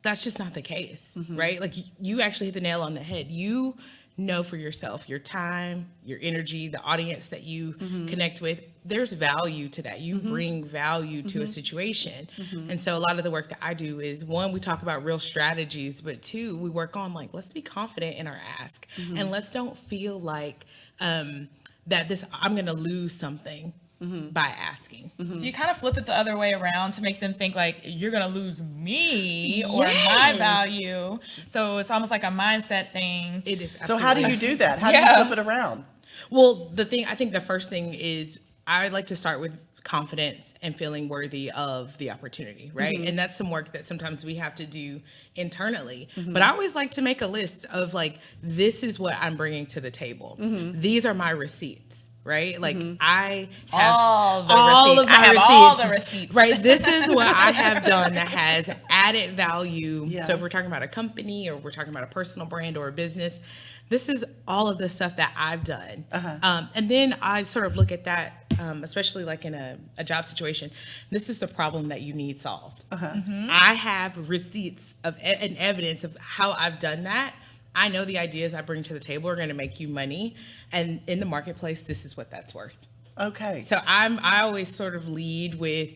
that's just not the case, right? Like you actually hit the nail on the head. You know for yourself, your time, your energy, the audience that you connect with, there's value to that. You bring value to a situation. And so a lot of the work that I do is, one, we talk about real strategies, but two, we work on like, let's be confident in our ask. And let's don't feel like that I'm going to lose something by asking. Do you kind of flip it the other way around to make them think like you're going to lose me or my value? So it's almost like a mindset thing. It is. So how do you do that? How do Yeah. you flip it around? Well, I think the first thing is I like to start with confidence and feeling worthy of the opportunity, right? And that's some work that sometimes we have to do internally. But I always like to make a list of like, this is what I'm bringing to the table. These are my receipts. Right? Like I have All the all receipts. of my I have receipts. all the receipts. Right? This is what I have done that has added value. Yeah. So if we're talking about a company or we're talking about a personal brand or a business, this is all of the stuff that I've done. And then I sort of look at that, especially like in a job situation, this is the problem that you need solved. I have receipts of and evidence of how I've done that. I know the ideas I bring to the table are going to make you money. And in the marketplace, this is what that's worth. Okay. So I always sort of lead with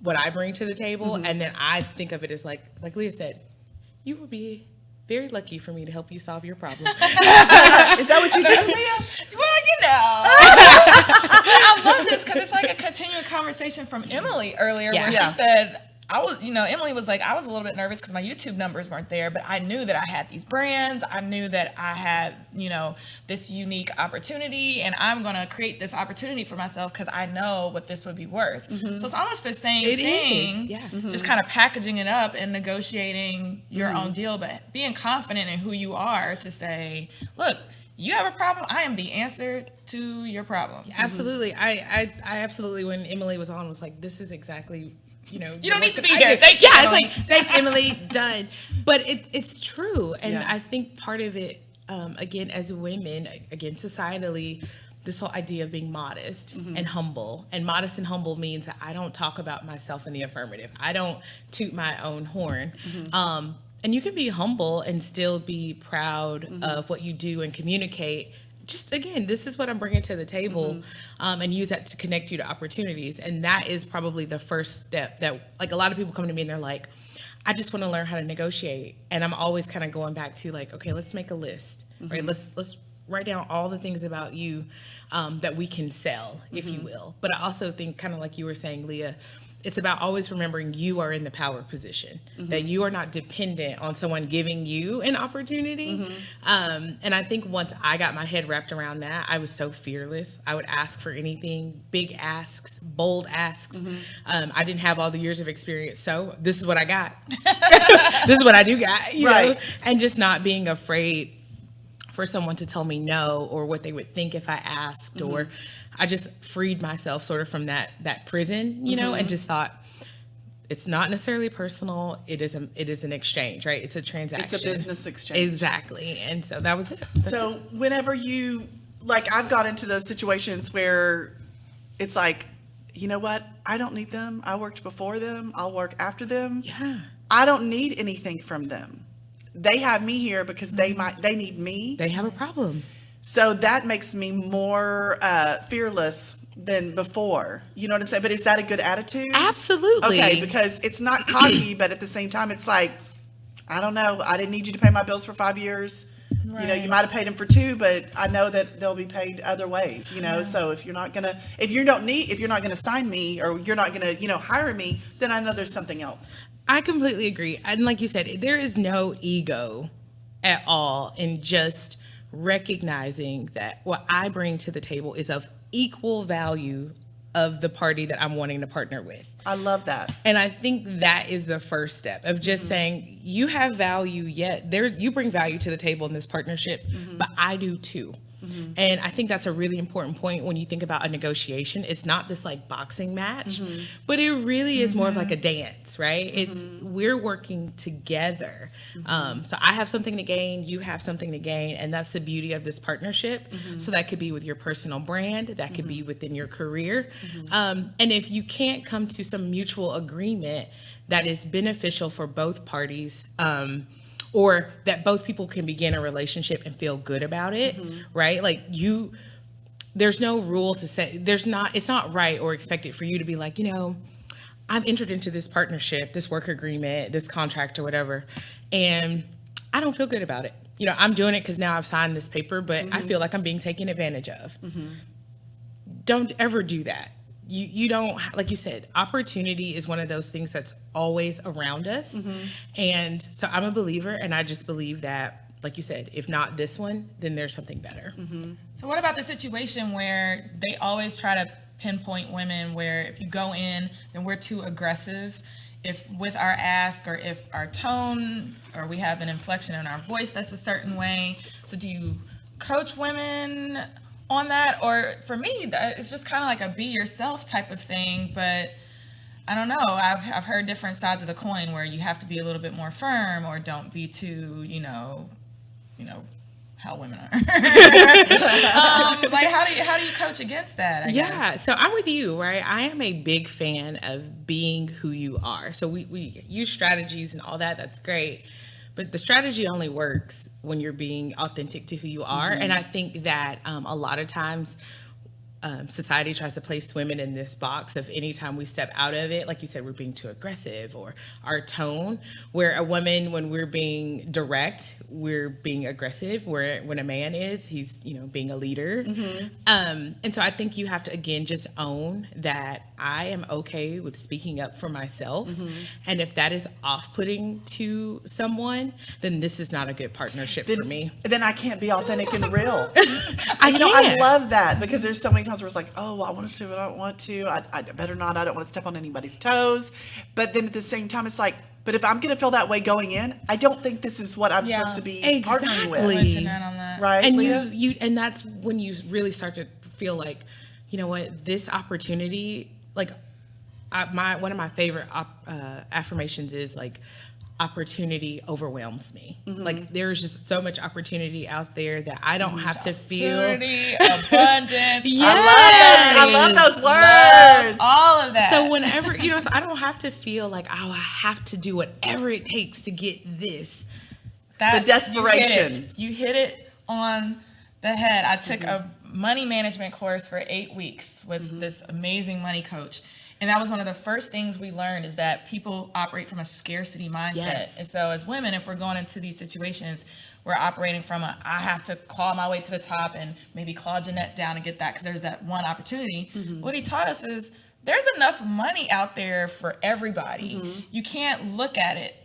what I bring to the table. And then I think of it as like Leah said, you will be very lucky for me to help you solve your problem. Is that what you do, Leah? Well, I love this because it's like a continuing conversation from Emily earlier where Yeah. she said, Emily was like, I was a little bit nervous because my YouTube numbers weren't there, but I knew that I had these brands. I knew that I had, this unique opportunity, and I'm going to create this opportunity for myself because I know what this would be worth. So it's almost the same thing, yeah. just kind of packaging it up and negotiating your own deal, but being confident in who you are to say, look, you have a problem. I am the answer to your problem. Absolutely. I absolutely, when Emily was on, was like, this is exactly, You don't need to be here. here. Thank you, Yeah, it's Emily. like, thanks, Emily, done. But it's true. And Yeah. I think part of it, again, as women, again, societally, this whole idea of being modest and humble. And modest and humble means that I don't talk about myself in the affirmative. I don't toot my own horn. And you can be humble and still be proud of what you do and communicate. Just again, this is what I'm bringing to the table, and use that to connect you to opportunities. And that is probably the first step that, like, a lot of people come to me and they're like, I just want to learn how to negotiate. And I'm always kind of going back to like, okay, let's make a list, right? Let's write down all the things about you that we can sell, if you will. But I also think, kind of like you were saying, Leah, it's about always remembering you are in the power position, that you are not dependent on someone giving you an opportunity. And I think once I got my head wrapped around that, I was so fearless. I would ask for anything, big asks, bold asks. I didn't have all the years of experience, so this is what I got. This is what I do got, you know? And just not being afraid for someone to tell me no, or what they would think if I asked, or I just freed myself sort of from that prison, you know, and just thought, it's not necessarily personal. It is an exchange, right? It's a transaction. It's a business exchange. Exactly. And so that was it. So whenever you, like, I've got into those situations where it's like, you know what? I don't need them. I worked before them. I'll work after them. Yeah. I don't need anything from them. They have me here because they need me. They have a problem. So that makes me more fearless than before. You know what I'm saying? But is that a good attitude? Absolutely. Okay, because it's not cocky, but at the same time, it's like, I don't know. I didn't need you to pay my bills for 5 years. You know, you might have paid them for 2, but I know that they'll be paid other ways, you know? So if you're not going to sign me, or you're not going to, hire me, then I know there's something else. I completely agree. And like you said, there is no ego at all in just recognizing that what I bring to the table is of equal value of the party that I'm wanting to partner with. I love that. And I think that is the first step of just saying, you have value, yet you bring value to the table in this partnership, but I do too. And I think that's a really important point when you think about a negotiation. It's not this like boxing match, but it really is more of like a dance, right? It's we're working together. So I have something to gain, you have something to gain, and that's the beauty of this partnership. So that could be with your personal brand, that could be within your career. And if you can't come to some mutual agreement that is beneficial for both parties, or that both people can begin a relationship and feel good about it, right? Like there's no rule to say, it's not right or expected for you to be like, I've entered into this partnership, this work agreement, this contract or whatever, and I don't feel good about it. I'm doing it because now I've signed this paper, but I feel like I'm being taken advantage of. Don't ever do that. You don't, like you said, opportunity is one of those things that's always around us. And so I'm a believer, and I just believe that, like you said, if not this one, then there's something better. So what about the situation where they always try to pinpoint women where if you go in, then we're too aggressive, if with our ask, or if our tone, or we have an inflection in our voice that's a certain way. So do you coach women on that? Or for me, that it's just kind of like a be yourself type of thing, but I don't know. I've heard different sides of the coin where you have to be a little bit more firm, or don't be too, how women are. Like how do you coach against that? I guess? So I'm with you, right? I am a big fan of being who you are. So we use strategies and all that. That's great. But the strategy only works when you're being authentic to who you are. And I think that a lot of times society tries to place women in this box of anytime we step out of it, like you said, we're being too aggressive, or our tone, where a woman, when we're being direct, we're being aggressive, where when a man is, he's, being a leader. And so I think you have to, again, just own that I am okay with speaking up for myself. And if that is off-putting to someone, then this is not a good partnership for me. Then I can't be authentic and real. I I love that, because there's so many times where it's like, oh, I want to, but I don't want to. I better not. I don't want to step on anybody's toes. But then at the same time, it's like, but if I'm going to feel that way going in, I don't think this is what I'm supposed to be partnering with. Exactly. Jeanette on that. Right, And Leah? and that's when you really start to feel like, you know what, this opportunity, like one of my favorite affirmations is like, opportunity overwhelms me. Like there's just so much opportunity out there that I don't have to feel. Opportunity, abundance. I love those love, words. all of that. So whenever, so I don't have to feel like, oh, I have to do whatever it takes to get this. That, desperation. You hit it on the head. I took a money management course for 8 weeks with this amazing money coach. And that was one of the first things we learned, is that people operate from a scarcity mindset. Yes. And so as women, if we're going into these situations, we're operating from I have to claw my way to the top and maybe claw Jeanette down and get that because there's that one opportunity. What he taught us is there's enough money out there for everybody. You can't look at it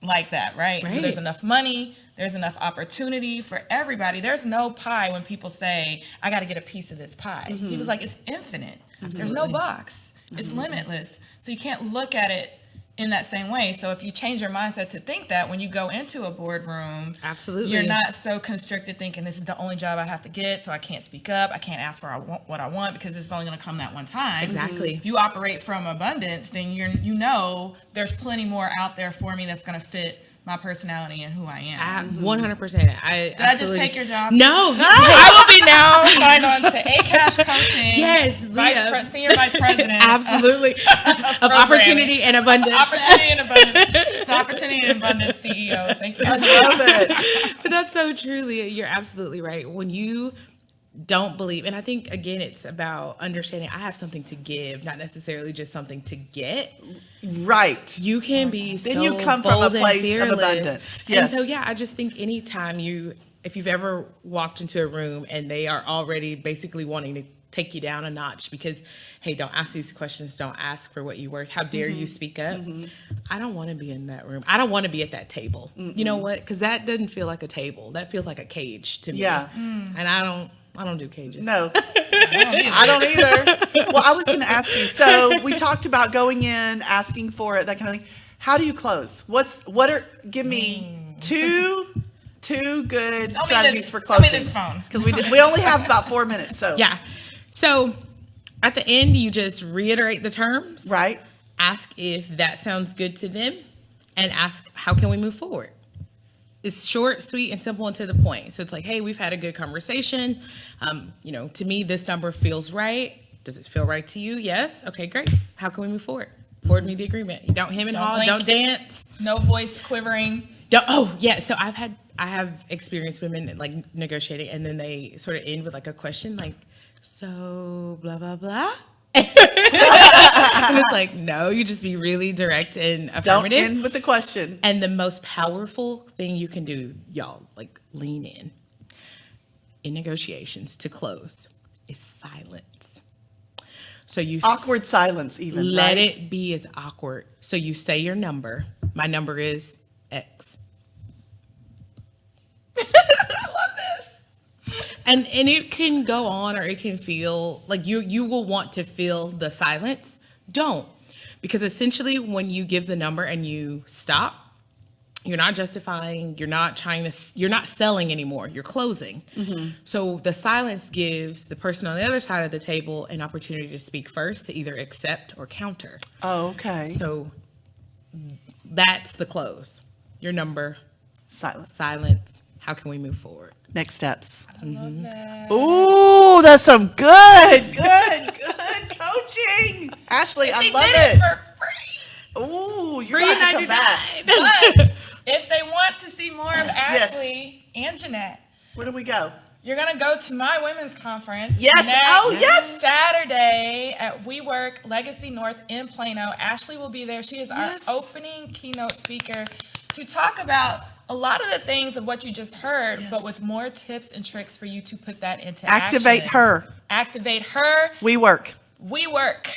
like that, right? So there's enough money, there's enough opportunity for everybody. There's no pie when people say, I got to get a piece of this pie. He was like, it's infinite. There's no box. It's limitless. So you can't look at it in that same way. So if you change your mindset to think that when you go into a boardroom, Absolutely. you're not so constricted thinking this is the only job I have to get, so I can't speak up, I can't ask for what I want because it's only going to come that one time. Exactly. If you operate from abundance, then you know there's plenty more out there for me that's going to fit my personality and who I am. 100%. Did I just take your job? No. I will be now signed on to Cash Coaching. Yes, Senior Vice President. Absolutely. Of opportunity and abundance. Opportunity and abundance. The Opportunity and Abundance CEO. Thank you. I love it. But that's so true, Leah. You're absolutely right. When you don't believe, and I think, again, it's about understanding I have something to give, not necessarily just something to get. Right. You can be Then so you come from a bold and place of fearless. abundance. And Yes. so, I just think anytime if you've ever walked into a room and they are already basically wanting to take you down a notch because, hey, don't ask these questions, don't ask for what you're worth, how dare you speak up? I don't want to be in that room. I don't want to be at that table. You know what? Because that doesn't feel like a table. That feels like a cage to me. Yeah. And I don't do cages. No, I don't either. Well, I was going to ask you. So we talked about going in, asking for it, that kind of thing. How do you close? Give me two good strategies for closing. Sell me this phone. Because we only have about 4 minutes. So Yeah. So at the end, you just reiterate the terms. right. Ask if that sounds good to them, and ask, how can we move forward? It's short, sweet, and simple and to the point. So it's like, hey, we've had a good conversation. To me, this number feels right. Does it feel right to you? Yes. Okay, great. How can we move forward? Forward me the agreement. You don't hem and haw, blink. don't dance. No voice quivering. So I have experienced women like negotiating, and then they sort of end with like a question like, so blah, blah, blah. And it's like, no, you just be really direct and Don't affirmative. end with the question. And the most powerful thing you can do, y'all, like lean in negotiations to close, is silence. So you Awkward silence, even. let right? it be as awkward. So you say your number. My number is X. I love this. And it can go on, or it can feel like you will want to fill the silence. Don't. Because essentially when you give the number and you stop, you're not justifying, you're not selling anymore, you're closing. So the silence gives the person on the other side of the table an opportunity to speak first, to either accept or counter. Oh, okay. So that's the close. Your number, Silence. silence. How can we move forward? Next steps. Ooh, that's some good coaching. Ashley, I love it. For free. Ooh, you're about to come back. But if they want to see more of Ashley and Jeanette, Where do we go? you're going to go to my women's conference. Yes. Next Oh, yes. Saturday at WeWork Legacy North in Plano. Ashley will be there. She is Yes. our opening keynote speaker to talk about a lot of the things of what you just heard, but with more tips and tricks for you to put that into Activate action. her. Activate her. WeWork. WeWork.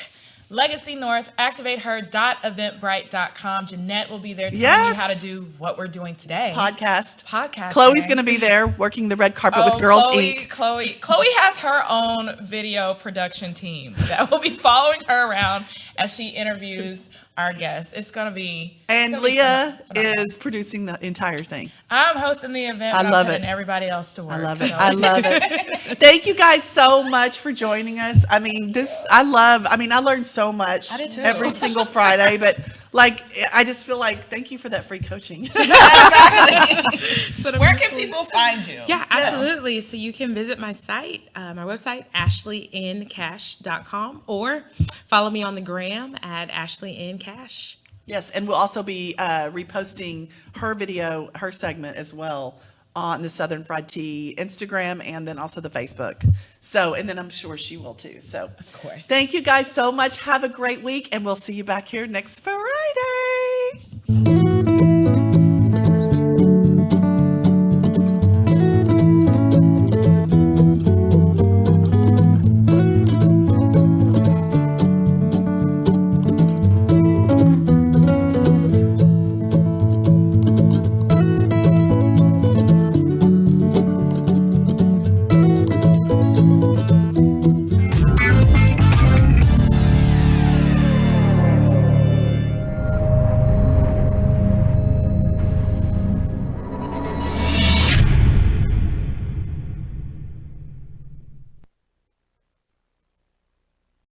Legacy North, activateher.eventbrite.com. Jeanette will be there telling Yes. you how to do what we're doing today. Podcast. Podcast. Chloe's going to be there working the red carpet with Girls Inc. Chloe has her own video production team that will be following her around as she interviews our guests. It's going to be And it's gonna be Leah phenomenal. is producing the entire thing. I'm hosting the event. I but love I'm putting it. everybody else to work. I love it. so- I love it. Thank you guys so much for joining us. I mean, I learned so much I did too. every single Friday, but Like, I just feel like, thank you for that free coaching. Where can people find you? Yeah, absolutely. So you can visit my site, my website, ashleyncash.com, or follow me on the gram at ashleyncash. Yes, and we'll also be reposting her video, her segment as well on the Southern Fried Tea Instagram and then also the Facebook. So, and then I'm sure she will too. So, Of course. thank you guys so much. Have a great week, and we'll see you back here next Friday.